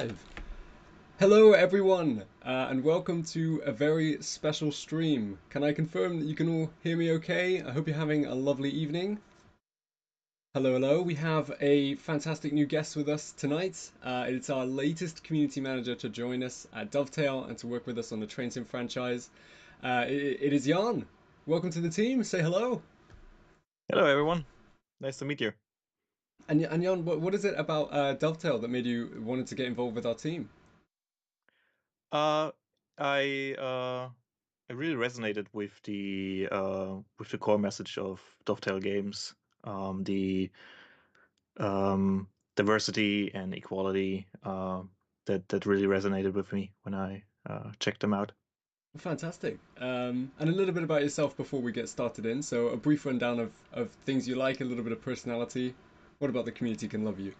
live. Hello everyone, and welcome to a very special stream. Can I confirm that you can all hear me okay? I hope you're having a lovely evening. Hello, hello. We have a fantastic new guest with us tonight. It's our latest community manager to join us at Dovetail and to work with us on the Train Sim franchise. It is Jan. Welcome to the team. Say hello. Hello, everyone. Nice to meet you. And Jan, what is it about Dovetail that made you wanted to get involved with our team? Uh, I really resonated with the core message of Dovetail games, the diversity and equality. That really resonated with me when I checked them out. Fantastic. And a little bit about yourself before we get started in. So a brief rundown of things you like, a little bit of personality. What about the community can love you?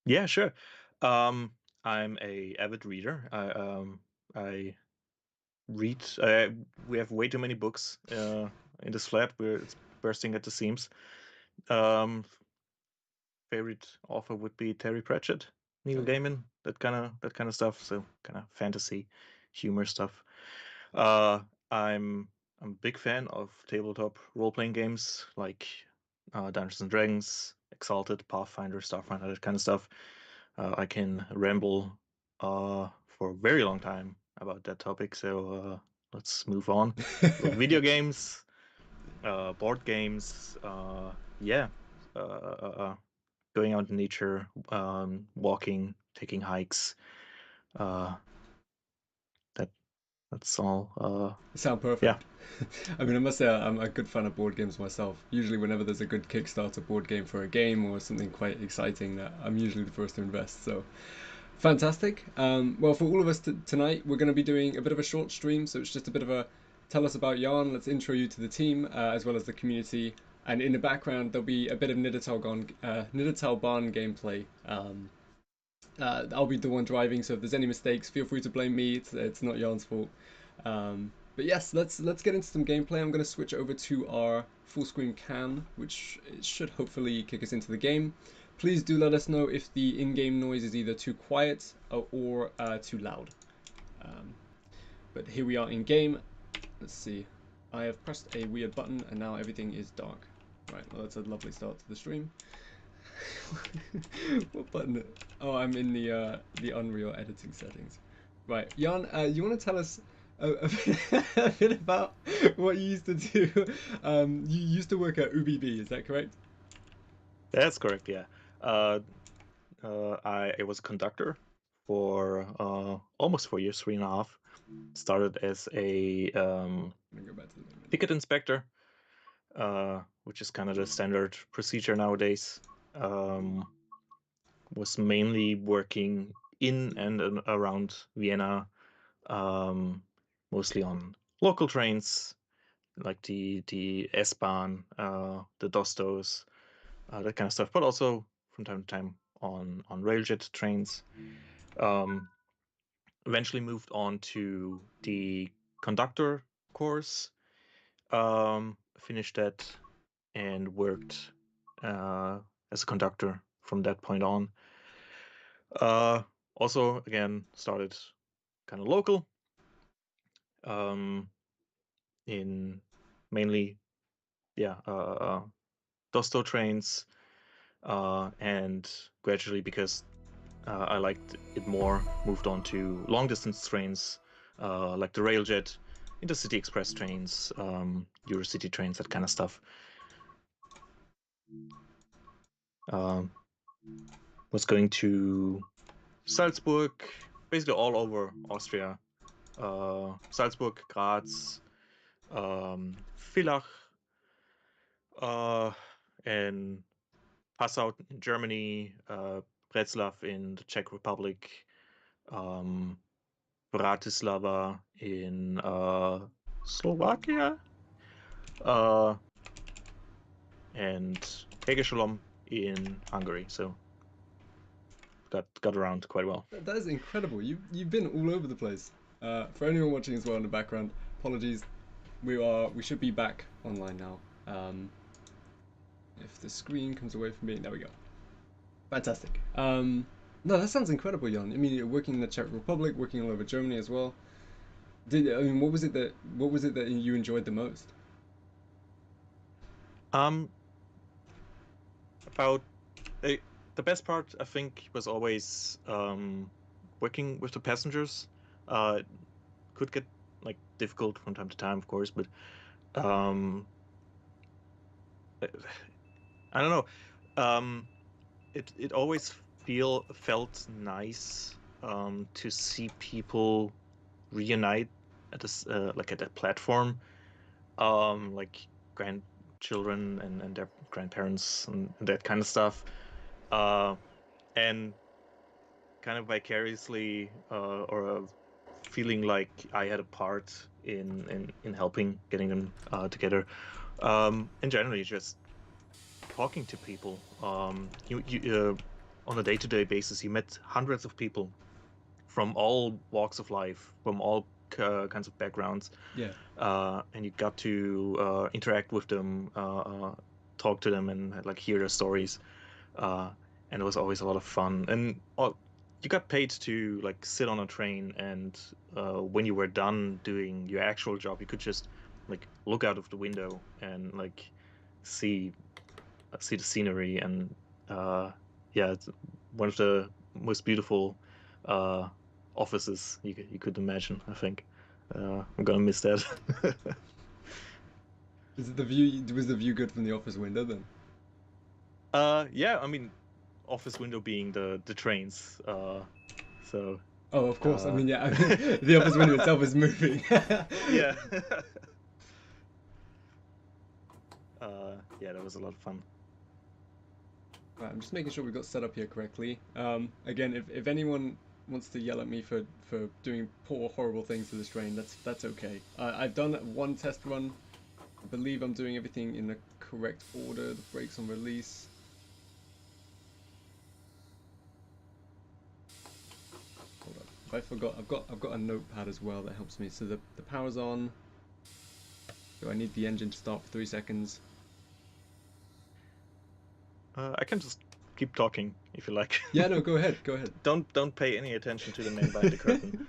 Yeah, sure. Um, I'm a avid reader. I read. We have way too many books in this flat. It's bursting at the seams. Um, Favorite author would be Terry Pratchett, Neil Okay. Gaiman, that kind of stuff. So kind of fantasy, humor stuff. Uh, I'm I'm a big fan of tabletop role-playing games like Dungeons and Dragons, Exalted, Pathfinder, Starfinder, that kind of stuff. I can ramble for a very long time about that topic. So let's move on. Video games, board games, yeah. Uh, uh, uh, Going out in nature, walking, taking hikes. Uh, that that's all. Sound Yeah, perfect. I mean, I must say I'm a good fan of board games myself. Usually, whenever there's a good Kickstarter board game for a game or something quite exciting, that I'm usually the first to invest. So fantastic. Well, for all of us tonight, we're going to be doing a bit of a short stream, so it's just a bit of a tell us about Yarn. Let's intro you to the team as well as the community. And in the background, there'll be a bit of Nidatal Barn gameplay. I'll be the one driving, so if there's any mistakes, feel free to blame me. It's not Yarn's fault. But yes, let's get into some gameplay. I'm going to switch over to our full screen cam, which should hopefully kick us into the game. Please do let us know if the in-game noise is either too quiet or too loud. Um, but here we are in game. Let's see. I have pressed a weird button and now everything is dark. Right, well that's a lovely start to the stream. What button? Oh, I'm in the Unreal editing settings. Right, Jan, you want to tell us a bit about what you used to do? You used to work at UBB, is that correct? that's correct. Yeah. Uh, I was a conductor for almost 4 years, 3.5. Started as a I'm gonna go back to the main menu. ticket inspector, which is kind of the standard procedure nowadays. Um, was mainly working in and around Vienna, um, mostly on local trains like the S-Bahn, the Dostos, that kind of stuff, but also from time to time on railjet trains. Um, Eventually moved on to the conductor course, finished that, and worked as a conductor from that point on. Uh, Also, again, started kind of local, um, in mainly, yeah, Dosto trains, and gradually, because I liked it more, moved on to long distance trains, like the Railjet, Intercity Express trains, Eurocity trains, that kind of stuff. Um, was going to Salzburg, basically all over Austria. Salzburg, Graz, Villach, and Passau in Germany, Břeclav in the Czech Republic, um, Bratislava in Slovakia, uh, and Pegesholom in Hungary. So got around quite well. That is incredible. You've been all over the place. For anyone watching as well in the background, apologies. We should be back online now. If the screen comes away from me, there we go. Fantastic. No, that sounds incredible, Jan. I mean, you're working in the Czech Republic, working all over Germany as well. I mean, what was it that you enjoyed the most? Um, about the best part, I think, was always working with the passengers. It could get like difficult from time to time, of course, but um, I don't know. It always felt nice to see people reunite at this like at that platform, like grandchildren and their grandparents and that kind of stuff, uh, and kind of vicariously or feeling like I had a part in helping getting them together. And generally just talking to people. On a day-to-day basis, you met hundreds of people from all walks of life, from all kinds of backgrounds, Yeah. and you got to interact with them, talk to them, and like hear their stories. Uh, and it was always a lot of fun. And you got paid to like sit on a train, and when you were done doing your actual job, you could just like look out of the window and like see the scenery. And yeah, it's one of the most beautiful uh, offices you could imagine, I think. I'm gonna miss that. Is it the view? Was the view good from the office window then? Yeah, I mean, office window being the trains. So Oh, of course. I uh, mean, yeah. I mean, the office window itself is moving. yeah. Yeah, that was a lot of fun. Right, I'm just making sure we've got set up here correctly. Again, if anyone wants to yell at me for doing poor, horrible things to this train, that's okay. I've done one test run. I believe I'm doing everything in the correct order. The brakes on release. Hold up. If I forgot, I've got a notepad as well that helps me. So the power's on. Do I need the engine to start for 3 seconds? I can just keep talking if you like. Yeah, no, go ahead. Go ahead. Don't pay any attention to the man behind the curtain.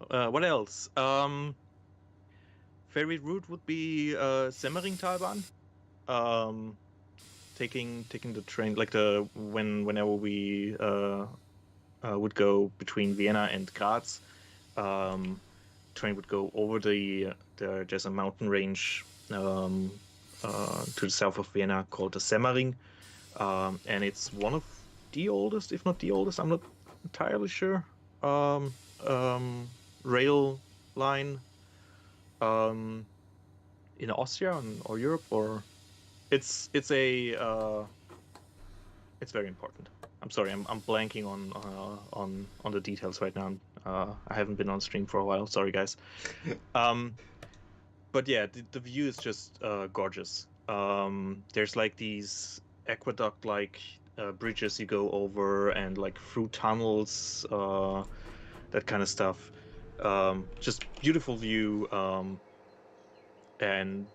Uh, what else? Favorite route would be Semmering Um, taking the train like whenever we would go between Vienna and Graz. Um, Train would go over there's a mountain range to the south of Vienna called the Semmering, and it's one of the oldest, if not the oldest, I'm not entirely sure, rail line um, in Austria or Europe, or it's a it's very important. I'm sorry, I'm blanking on the details right now. I haven't been on stream for a while. Sorry, guys. Um, but yeah, the view is just gorgeous. There's like these aqueduct-like bridges you go over, and like through tunnels, that kind of stuff. Just beautiful view, and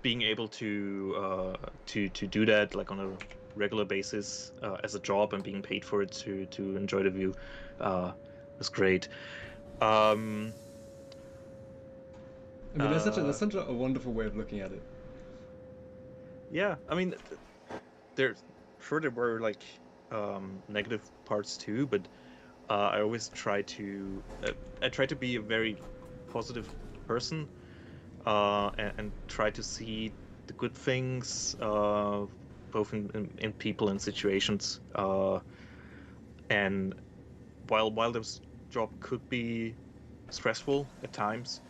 being able to do that like on a regular basis as a job and being paid for it to enjoy the view uh, was great. Um, I mean, that's uh, such a wonderful way of looking at it. yeah, I mean, there's sure there were like negative parts too, but I try to be a very positive person and try to see the good things both in people and situations. And while this job could be stressful at times,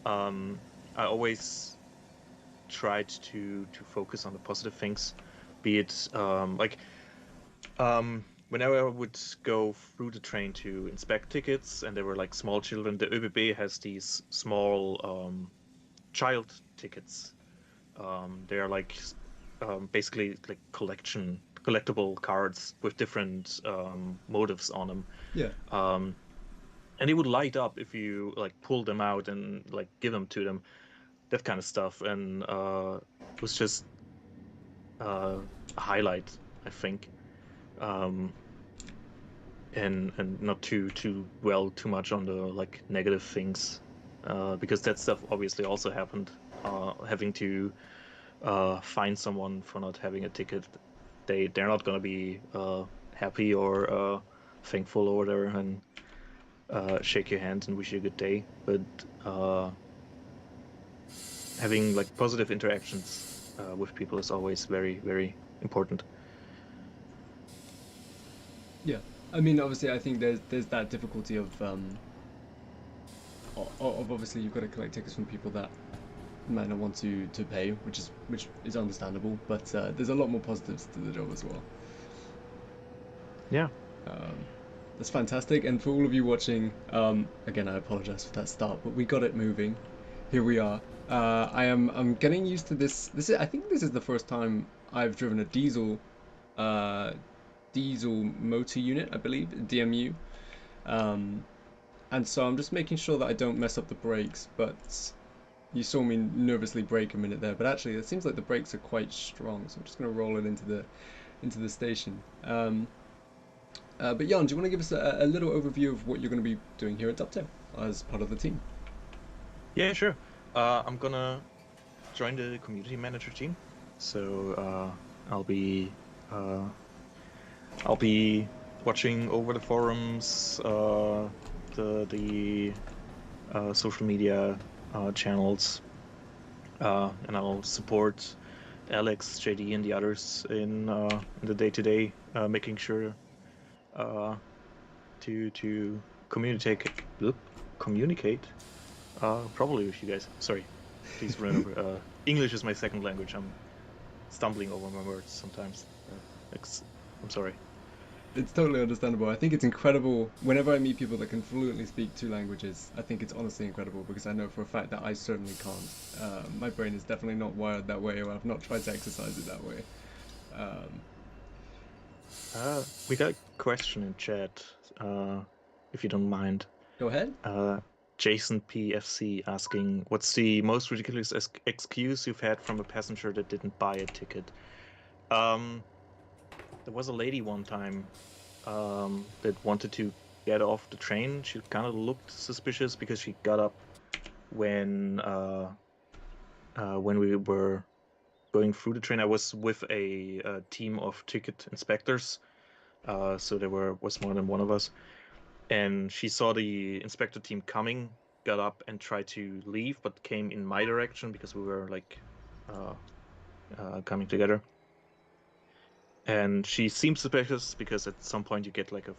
I always tried to focus on the positive things, be it whenever I would go through the train to inspect tickets, and there were like small children. The ÖBB has these small child tickets. They are like basically like collectible cards with different motives on them. Yeah. Um, and they would light up if you like pull them out and like give them to them, that kind of stuff. And it was just a highlight, I think. Um, and not to dwell too much on the like negative things, because that stuff obviously also happened. Having to fine someone for not having a ticket, they're not gonna be happy or thankful or whatever, and shake your hand and wish you a good day. But having like positive interactions with people is always very, very important. Yeah, I mean, obviously, I think there's that difficulty of obviously you've got to collect tickets from people that might not want to pay, which is understandable. But there's a lot more positives to the job as well. Yeah. Um, that's fantastic. And for all of you watching, again, I apologize for that start, but we got it moving. Here we are. I'm getting used to this. I think this is the first time I've driven a uh, diesel motor unit, I believe, DMU. Um, and so I'm just making sure that I don't mess up the brakes. But you saw me nervously brake a minute there, but actually it seems like the brakes are quite strong. So I'm just going to roll it into the station. But Jan, do you want to give us a little overview of what you're going to be doing here at Dovetail as part of the team? Yeah, sure. I'm gonna join the community manager team. So uh, I'll be watching over the forums, the social media channels, and I'll support Alex, JD, and the others in the day-to-day, making sure to communicate probably with you guys. Sorry, please remember, English is my second language. I'm stumbling over my words sometimes. I'm sorry. It's totally understandable. I think it's incredible whenever I meet people that can fluently speak two languages. I think it's honestly incredible because I know for a fact that I certainly can't. My brain is definitely not wired that way, or I've not tried to exercise it that way. Um, We got a question in chat, if you don't mind. Go ahead. Jason PFC asking, what's the most ridiculous excuse you've had from a passenger that didn't buy a ticket? Um, there was a lady one time that wanted to get off the train. She kind of looked suspicious because she got up when we were going through the train. I was with a team of ticket inspectors, so was more than one of us. And she saw the inspector team coming, got up and tried to leave, but came in my direction because we were like coming together. And she seemed suspicious because at some point you get like a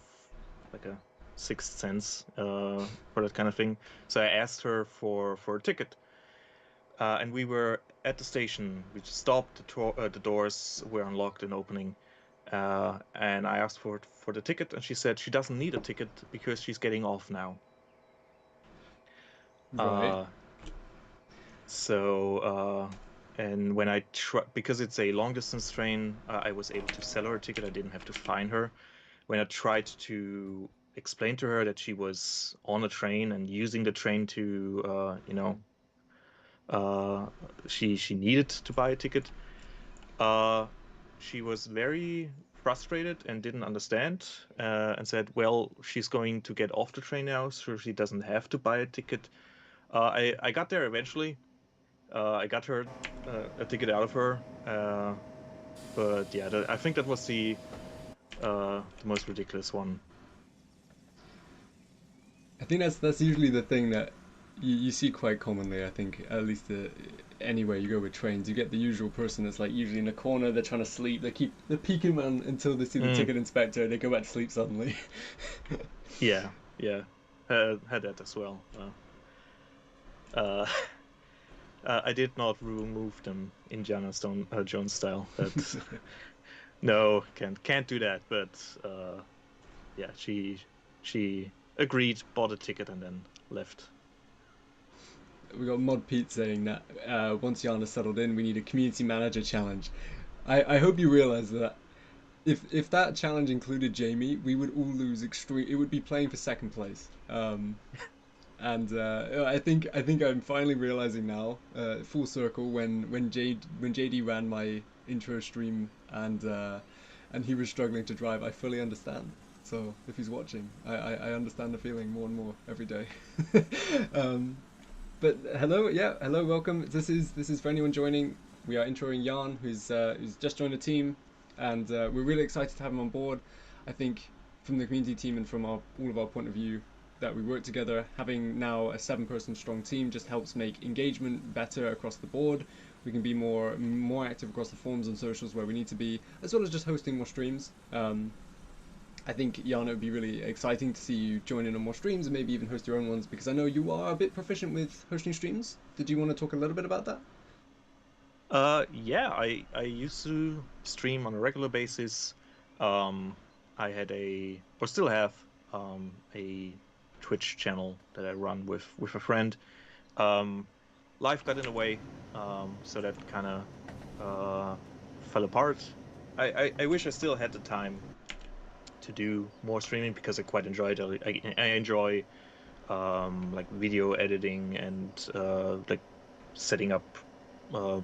sixth sense for that kind of thing. So I asked her for a ticket, and we were at the station. We stopped. The doors were unlocked and opening. And I asked for the ticket, and she said she doesn't need a ticket because she's getting off now. Right. And when because it's a long distance train, I was able to sell her a ticket. I didn't have to fine her. When I tried to explain to her that she was on a train and using the train to, she needed to buy a ticket, she was very frustrated and didn't understand, and said, well, she's going to get off the train now, so she doesn't have to buy a ticket. I got there eventually. I got her a ticket out of her, but yeah, I think that was the most ridiculous one. I think that's usually the thing that you see quite commonly. I think at least anywhere you go with trains, you get the usual person that's like usually in a corner. They're trying to sleep. They're peeking man until they see the Mm, ticket inspector. They go back to sleep suddenly. yeah, yeah, had that as well. Uh, I did not remove them Indiana Jones style. That no, can't do that. But yeah, she agreed, bought a ticket, and then left. We got Mod Pete saying that once Yana's settled in, we need a community manager challenge. I hope you realize that if that challenge included Jamie, we would all lose extreme. It would be playing for second place. And I think I'm finally realizing now, full circle, when JD ran my intro stream and he was struggling to drive, I fully understand. So if he's watching, I understand the feeling more and more every day. um, but hello, yeah, hello, welcome. This is for anyone joining. We are introing Jan, who's just joined the team, and we're really excited to have him on board. I think from the community team and from all of our point of view, that we work together. Having now a 7-person strong team just helps make engagement better across the board. We can be more active across the forums and socials where we need to be, as well as just hosting more streams. I think, Jan, it would be really exciting to see you join in on more streams and maybe even host your own ones, because I know you are a bit proficient with hosting streams. Did you want to talk a little bit about that? Yeah, I used to stream on a regular basis. I had or still have, a Twitch channel that I run with a friend. Life got in the way, so that kind of fell apart. I wish I still had the time to do more streaming because I quite enjoyed it. I enjoy like video editing and like setting up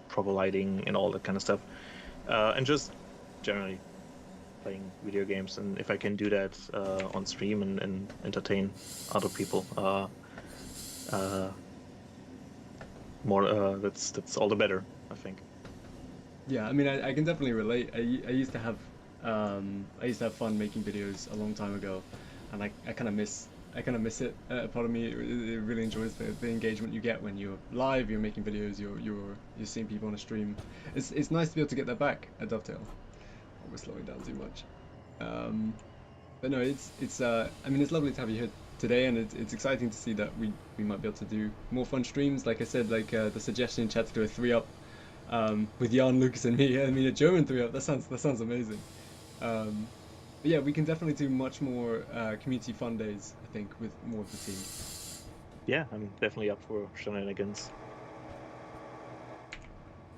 proper lighting and all that kind of stuff, and just generally playing video games. And if I can do that on stream and entertain other people, more that's all the better, I think. Yeah, I mean, I can definitely relate. I used to have fun making videos a long time ago, and I kind of miss it. Part of me it really enjoys the engagement you get when you're live, you're making videos, you're seeing people on a stream. It's nice to be able to get that back at Dovetail. Oh, we're slowing down too much. But no, it's I mean, it's lovely to have you here today, and it's exciting to see that we might be able to do more fun streams. Like I said, like the suggestion in chat to do a 3-up with Jan, Lucas, and me. I mean, a German 3-up. That sounds amazing. But yeah, we can definitely do much more community fun days, I think, with more of the team. Yeah, I'm definitely up for shenanigans.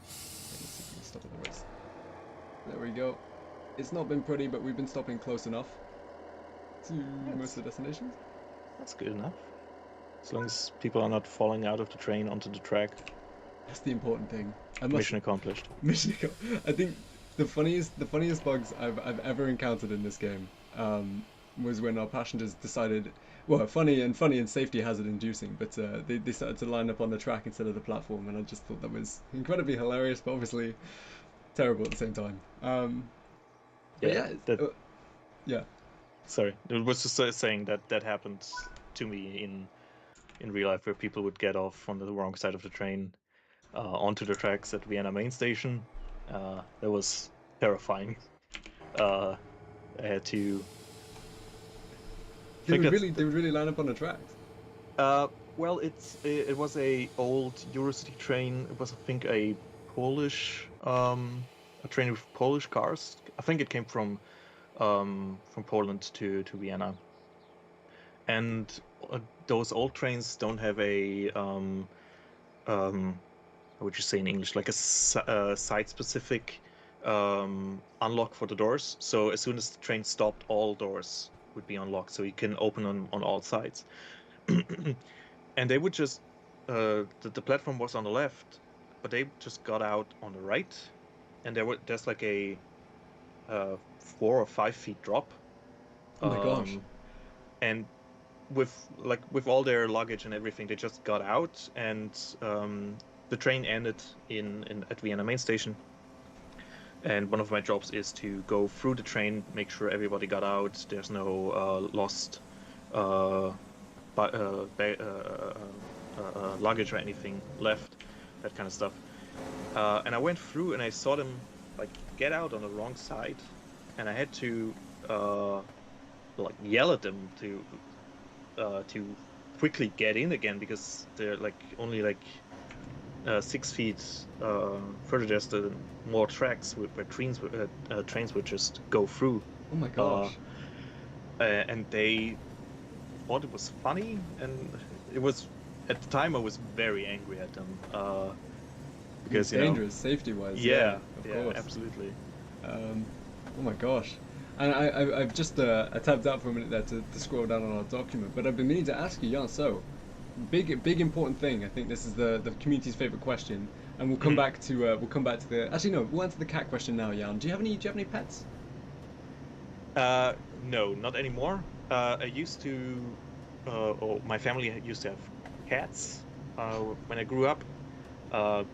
Let's see if we can stop at the race. There we go. It's not been pretty, but we've been stopping close enough to most of the destinations. That's good enough. As long as people are not falling out of the train onto the track. That's the important thing. Mission accomplished. Mission accomplished. I think the funniest bugs I've ever encountered in this game was when our passengers decided, well, funny and safety hazard inducing, but they started to line up on the track instead of the platform, and I just thought that was incredibly hilarious, but obviously terrible at the same time. Yeah. Sorry, it was just saying that happened to me in real life, where people would get off on the wrong side of the train onto the tracks at Vienna main station. That was terrifying. I had to. They would really line up on the tracks. Well, it was a old Eurocity train. It was, I think, a Polish a train with Polish cars. I think it came from Poland to Vienna. And those old trains don't have a how would you say in English, like a site-specific unlock for the doors. So as soon as the train stopped, all doors would be unlocked, so you can open on all sides. And they would just the platform was on the left, but they just got out on the right, and there's like a 4 or 5 feet drop. Oh my gosh! And with all their luggage and everything, they just got out, and the train ended at Vienna main station. And one of my jobs is to go through the train, make sure everybody got out, there's no lost luggage or anything left, that kind of stuff. And I went through and I saw them like get out on the wrong side, and I had to like yell at them to quickly get in again, because they're like only like 6 feet further. There's more tracks where trains would just go through. Oh my gosh! And they thought it was funny, and it was, at the time I was very angry at them because it's dangerous, safety-wise. Yeah, of course, absolutely. Oh my gosh! And I've just I tapped out for a minute there to scroll down on our document, but I've been meaning to ask you, Jan. So, big important thing. I think this is the community's favorite question, and we'll come back to the. Actually, no, we'll answer the cat question now, Jan. Do you have any pets? No, not anymore. I used to, or my family used to have cats when I grew up. Uh,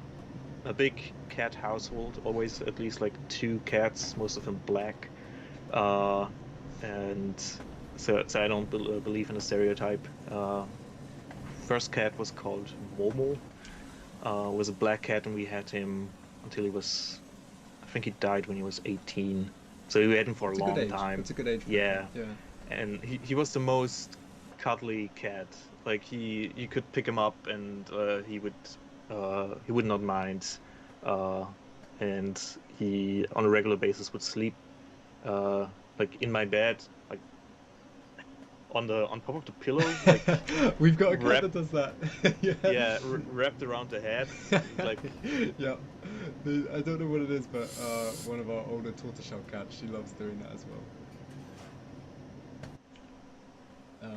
a big cat household, always at least like two cats, most of them black. Uh, and so I don't believe in a stereotype. First cat was called Momo. Was a black cat, and we had him until he was, I think he died when he was 18. So we had him for a That's a good long age. time. That's a good age for a cat. Yeah. Yeah. And he was the most cuddly cat. Like he you could pick him up and he would not mind. Uh and he on a regular basis would sleep like in my bed, like on top of the pillow, like We've got a cat that wrapped does that. Yeah. yeah, wrapped around the head. Like Yeah. I don't know what it is, but one of our older tortoiseshell cats, she loves doing that as well.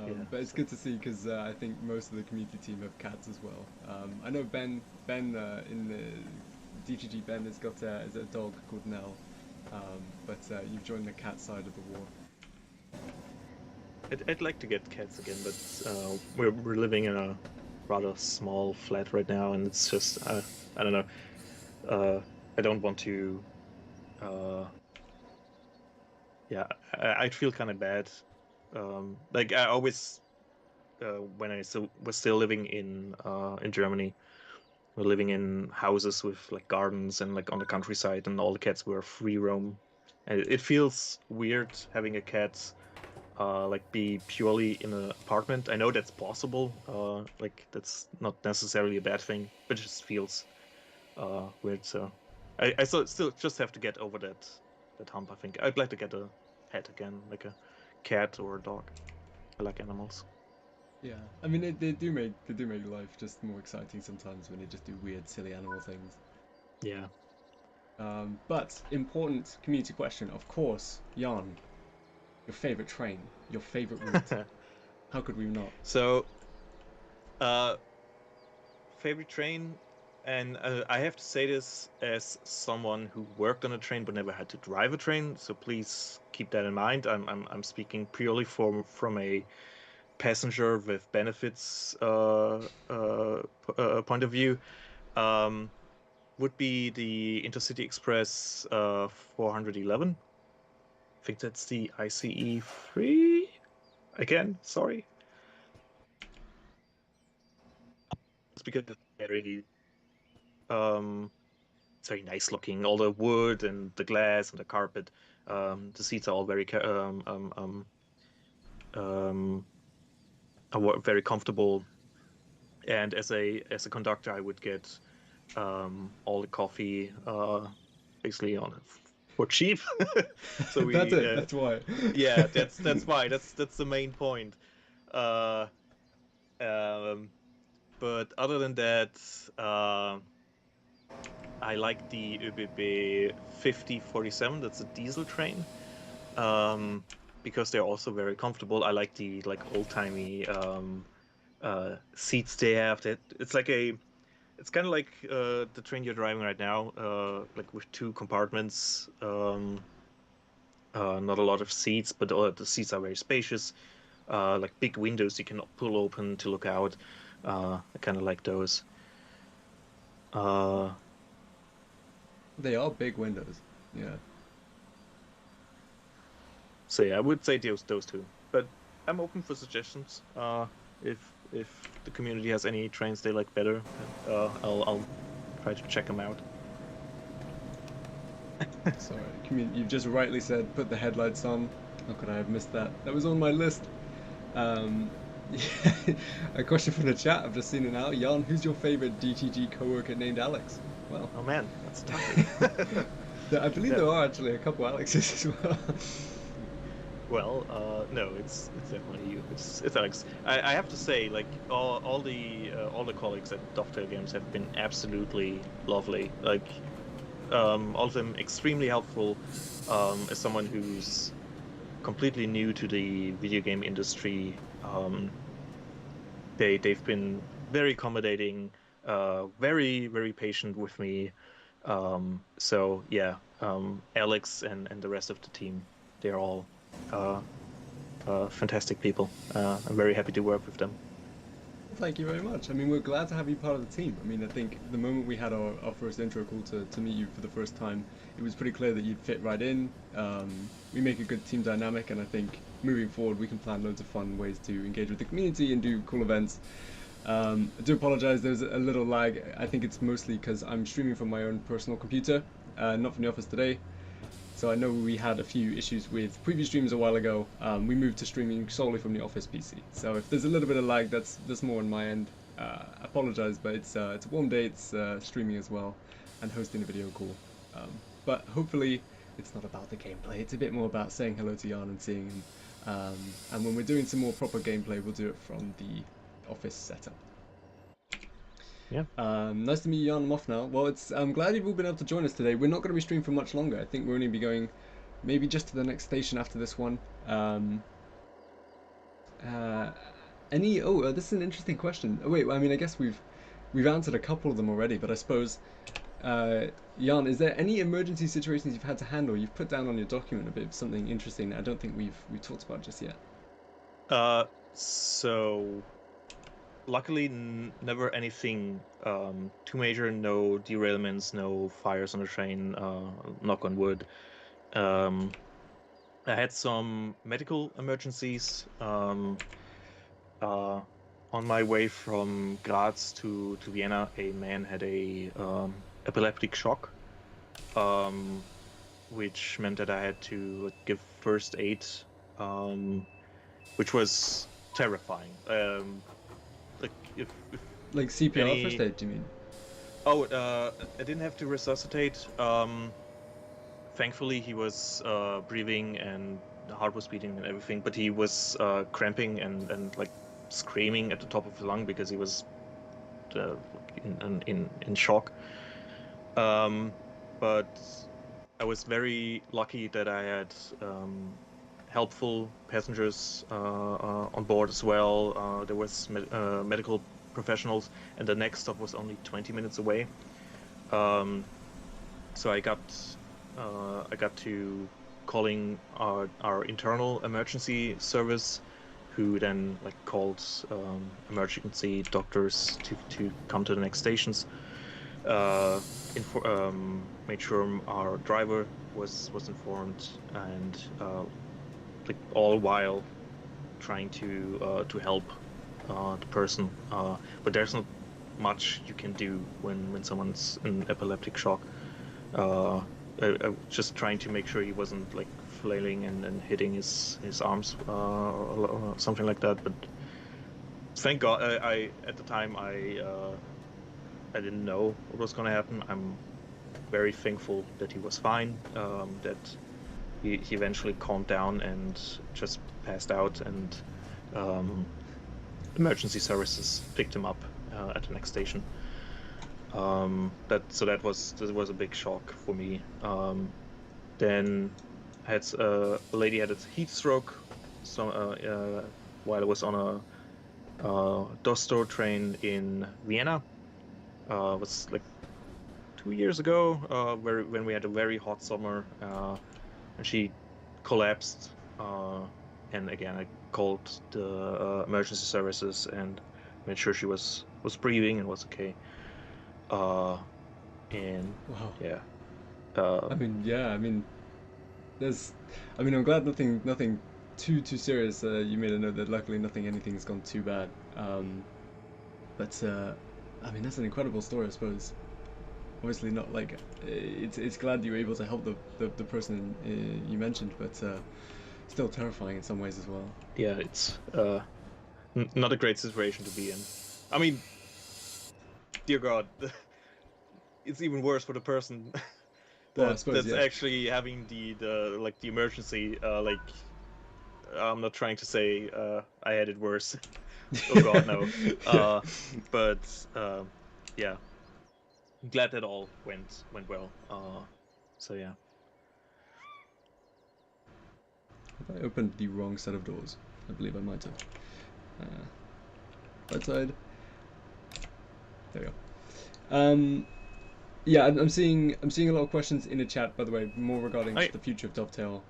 yeah. But it's So good to see because I think most of the community team have cats as well. I know Ben in the DGG Ben has got is a dog called Nell, but you've joined the cat side of the war. I'd like to get cats again, but we're living in a rather small flat right now, and it's just I don't know. I don't want to. Uh, yeah, I'd feel kind of bad. Like I always, when I still was still living in Germany, we're living in houses with like gardens and like on the countryside, and all the cats were free roam. And it feels weird having a cat like be purely in an apartment. I know that's possible. Like that's not necessarily a bad thing, but it just feels weird. So I still just have to get over that hump. I think I'd like to get a pet again, like a cat or a dog. I like animals. Yeah, I mean they do make life just more exciting sometimes when they just do weird, silly animal things. Yeah. But important community question, of course, Jan, your favorite train, your favorite route. How could we not? So uh, favorite train, and I have to say this as someone who worked on a train but never had to drive a train. So please keep that in mind. I'm speaking purely from a passenger with benefits point of view. Um, would be the Intercity Express 411. I think that's the ICE 3. Again, sorry. It's because um it's very nice looking. All the wood and the glass and the carpet. The seats are all um, very comfortable. And as a conductor, I would get all the coffee basically on for cheap. So That's we it. That's why. yeah, that's why that's the main point. Uh, um, but other than that, I like the ÖBB 5047. That's a diesel train. Um, because they're also very comfortable. I like the like old-timey seats they have. That it's kind of like the train you're driving right now, like with two compartments. Not a lot of seats, but the seats are very spacious. Like big windows you can pull open to look out. I kind of like those. Uh, They are big windows. Yeah. so yeah, I would say those two. But I'm open for suggestions. If the community has any trains they like better, I'll try to check them out. Sorry, you've just rightly said put the headlights on. How could I have missed that? That was on my list. Um, a question from the chat. I've just seen it now. Jan, who's your favorite DTG coworker named Alex? Well, Oh man, that's a toughie. I believe Yeah. there are actually a couple Alexes as well. Well, no, it's definitely you. It's Alex. I have to say, like all the colleagues at Dovetail Games have been absolutely lovely. Like all of them extremely helpful. As someone who's completely new to the video game industry, they've been very accommodating, very patient with me. So yeah, Alex and the rest of the team, they're all fantastic people. I'm very happy to work with them. Thank you very much. I mean, we're glad to have you part of the team. I mean, I think the moment we had our first intro call to meet you for the first time, it was pretty clear that you'd fit right in. We make a good team dynamic, and I think moving forward, we can plan loads of fun ways to engage with the community and do cool events. I do apologize, there's a little lag. I think it's mostly because I'm streaming from my own personal computer, not from the office today. So I know we had a few issues with previous streams a while ago. We moved to streaming solely from the office PC. So if there's a little bit of lag, that's more on my end. Apologize, but it's a warm day. It's streaming as well, and hosting a video call. But hopefully, it's not about the gameplay. It's a bit more about saying hello to Jan and seeing him. And when we're doing some more proper gameplay, we'll do it from the office setup. Yeah. Nice to meet you, Jan. I'm off now. Well, I'm glad you've all been able to join us today. We're not going to be streaming for much longer. I think we're only be going maybe just to the next station after this one. This is an interesting question. Oh, wait, I mean, I guess we've answered a couple of them already, but I suppose, Jan, is there any emergency situations you've had to handle? You've put down on your document a bit of something interesting that I don't think we've talked about just yet. So luckily never anything too major, no derailments, no fires on the train, knock on wood. I had some medical emergencies on my way from Graz to Vienna. A man had a epileptic shock, which meant that I had to give first aid, which was terrifying. Like if Like CPR first aid, do you mean? Oh, I didn't have to resuscitate. Thankfully, he was breathing and the heart was beating and everything, but he was cramping and like screaming at the top of his lung because he was in shock. But I was very lucky that I had helpful passengers on board as well. There was medical professionals, and the next stop was only 20 minutes away. So I got to calling our internal emergency service, who then like called emergency doctors to come to the next stations. Made sure our driver was informed, and like all while trying to help the person. But there's not much you can do when someone's in epileptic shock. I just trying to make sure he wasn't like flailing and hitting his arms or something like that. But thank God, I at the time I didn't know what was going to happen. I'm very thankful that he was fine, that he eventually calmed down and just passed out, and emergency services picked him up at the next station. That was a big shock for me. Then I had a lady had a heat stroke. While I was on a Dovetail train in Vienna. It was like 2 years ago, when we had a very hot summer, and she collapsed. And again, I called the emergency services and made sure she was breathing and was okay. And Wow. yeah. I mean, I'm glad nothing too serious. You made a note that luckily anything's gone too bad. But I mean, that's an incredible story, I suppose. Obviously, not like it's glad you were able to help the person you mentioned, but still terrifying in some ways as well. Yeah, it's not a great situation to be in. I mean, dear God, it's even worse for the person that's actually having the emergency. I'm not trying to say I had it worse. Oh God, no. But yeah, I'm glad that all went well. So yeah. I opened the wrong set of doors. I believe I might have. Right side. There we go. Yeah, I'm seeing a lot of questions in the chat, by the way, more regarding the future of Dovetail.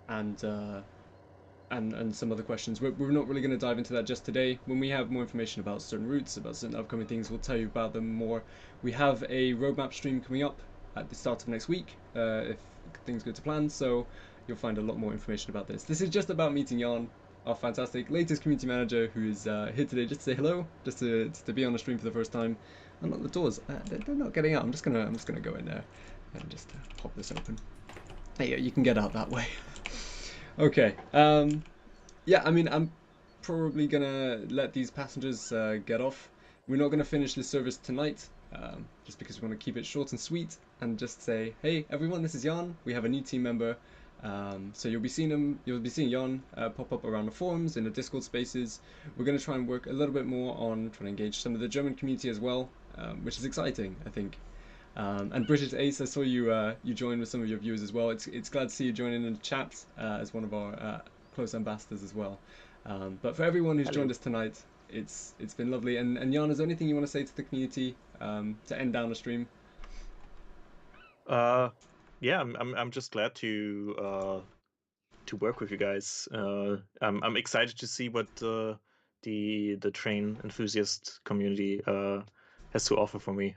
and and some other questions. We're not really going to dive into that just today. When we have more information about certain routes, about certain upcoming things, we'll tell you about them more. We have a roadmap stream coming up at the start of next week, if things go to plan. So you'll find a lot more information about this. This is just about meeting Jan, our fantastic latest community manager, who is here today just to say hello, just to be on the stream for the first time. Unlock the doors. They're not getting out. I'm just gonna go in there and just pop this open. There you go. You can get out that way. Okay. Yeah, I mean, I'm probably gonna let these passengers get off. We're not gonna finish the service tonight, just because we want to keep it short and sweet, and just say, hey, everyone, this is Jan. We have a new team member. So you'll be seeing Jan pop up around the forums in the Discord spaces. We're gonna try and work a little bit more on trying to engage some of the German community as well, which is exciting, I think. And British Ace, I saw you join with some of your viewers as well. It's glad to see you joining in the chat as one of our close ambassadors as well. But for everyone who's joined Hello. us tonight, it's been lovely. And Jan, is there anything you want to say to the community to end down the stream? Uh, yeah, I'm just glad to work with you guys. I'm excited to see what the train enthusiast community has to offer for me.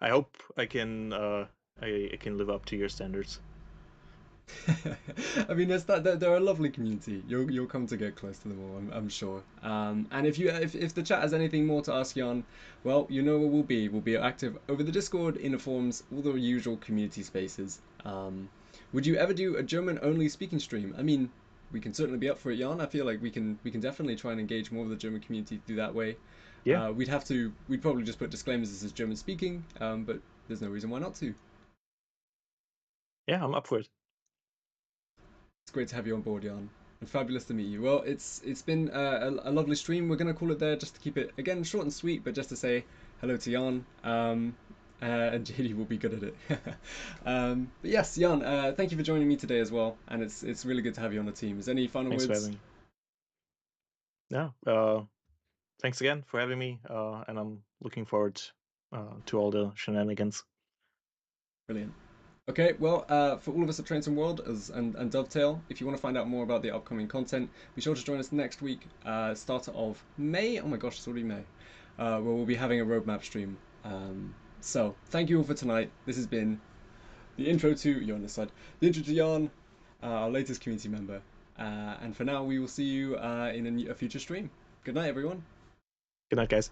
I hope I can live up to your standards. I mean, they're a lovely community. You'll come to get close to them all, I'm sure. And if the chat has anything more to ask Jan, well, you know where we'll be. We'll be active over the Discord, in the forums, all the usual community spaces. Would you ever do a German only speaking stream? I mean, we can certainly be up for it, Jan. I feel like we can definitely try and engage more of the German community through that way. Yeah, We'd probably just put disclaimers this is German speaking, but there's no reason why not to. yeah, I'm up for it. It's great to have you on board, Jan, and fabulous to meet you. Well, it's been a lovely stream. We're going to call it there just to keep it again short and sweet, but just to say hello to Jan. And JD will be good at it. But yes, Jan, thank you for joining me today as well, and it's really good to have you on the team. Is there any final Thanks for words? having me. Yeah, thanks again for having me, and I'm looking forward to all the shenanigans. Brilliant. Okay, well, for all of us at Trains and World and Dovetail, if you want to find out more about the upcoming content, be sure to join us next week, start of May. Oh my gosh, it's already May. Where we'll be having a roadmap stream. So, thank you all for tonight. This has been the intro to, you're on this side, the intro to Jan, our latest community member. And for now, we will see you in a future stream. Good night, everyone. Good night, guys.